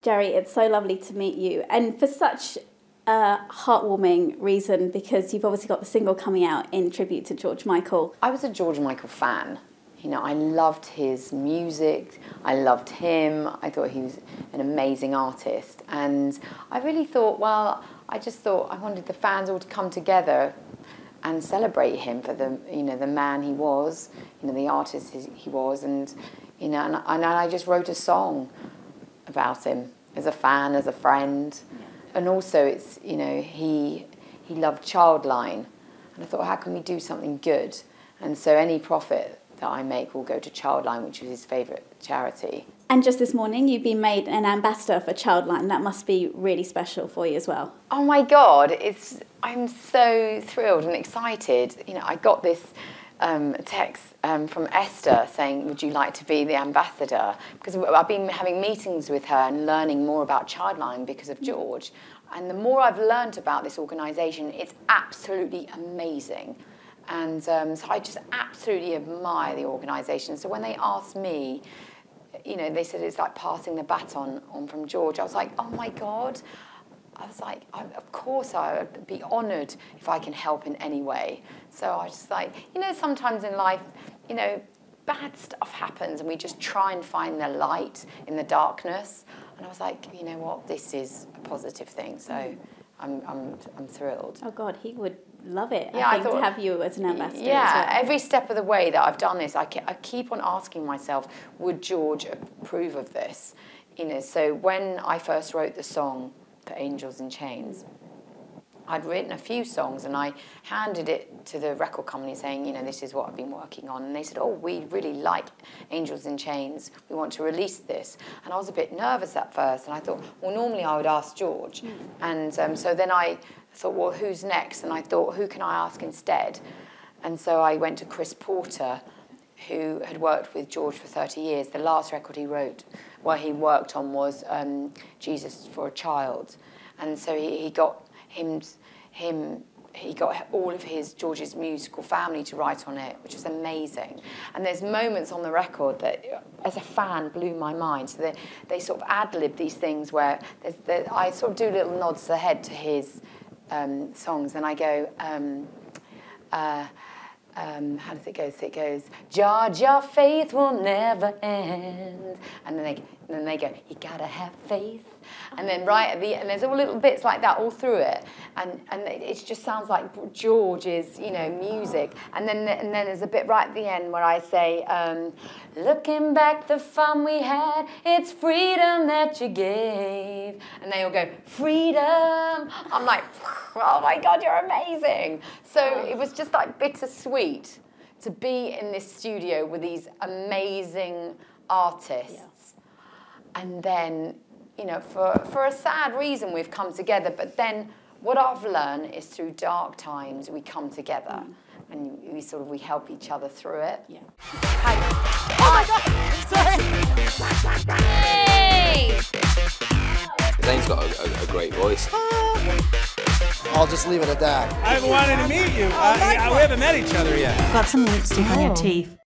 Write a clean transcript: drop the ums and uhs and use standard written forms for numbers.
Geri, it's so lovely to meet you, and for such a heartwarming reason, because you've obviously got the single coming out in tribute to George Michael. I was a George Michael fan. You know, I loved his music, I loved him, I thought he was an amazing artist, and I really thought, well, I just thought I wanted the fans all to come together and celebrate him for the, you know, the man he was, you know, the artist he was, and, you know, and I just wrote a song about him as a fan, as a friend. Yeah. And also it's, you know, he loved Childline, and I thought, how can we do something good? And so any profit that I make will go to Childline, which is his favourite charity. And just this morning, you've been made an ambassador for Childline. That must be really special for you as well. Oh my God, I'm so thrilled and excited. You know, I got this text from Esther saying, would you like to be the ambassador? Because I've been having meetings with her and learning more about Childline because of George. And the more I've learned about this organisation, it's absolutely amazing. And so I just absolutely admire the organisation. So when they asked me, you know, they said it's like passing the baton on from George, I was like, oh my God. I was like, of course I would be honoured if I can help in any way. So I was just like, you know, sometimes in life, you know, bad stuff happens and we just try and find the light in the darkness. And I was like, you know what, this is a positive thing. So I'm thrilled. Oh God, he would love it, yeah, I think, to have you as an ambassador. Yeah, as well. Every step of the way that I've done this, I keep on asking myself, would George approve of this? You know, so when I first wrote the song for Angels in Chains, I'd written a few songs and I handed it to the record company saying, you know, this is what I've been working on. And they said, oh, we really like Angels in Chains. We want to release this. And I was a bit nervous at first. And I thought, well, normally I would ask George. And so then I thought, well, who's next? And I thought, who can I ask instead? And so I went to Chris Porter, who had worked with George for 30 years. The last record he worked on was Jesus for a Child. And so he got he got all of George's musical family to write on it, which was amazing. And there's moments on the record that, as a fan, blew my mind. So they sort of ad-lib these things where I sort of do little nods ahead to his songs, and I go, how does it go? So it goes, George, your faith will never end. And then they go, you gotta have faith. And then right at the end, there's all little bits like that all through it. And it just sounds like George's, you know, music. And then there's a bit right at the end where I say, looking back the fun we had, it's freedom that you gave. And they all go, freedom. I'm like, oh my God, you're amazing. So it was just like bittersweet to be in this studio with these amazing artists. Yeah. And then, you know, for a sad reason we've come together, but then what I've learned is through dark times we come together and we help each other through it. Yeah. Hi. Oh my God! Sorry! Hey! Zane's got a great voice. I'll just leave it at that. I've been wanting to meet you. We haven't met each other yet. Got some lipstick on your teeth.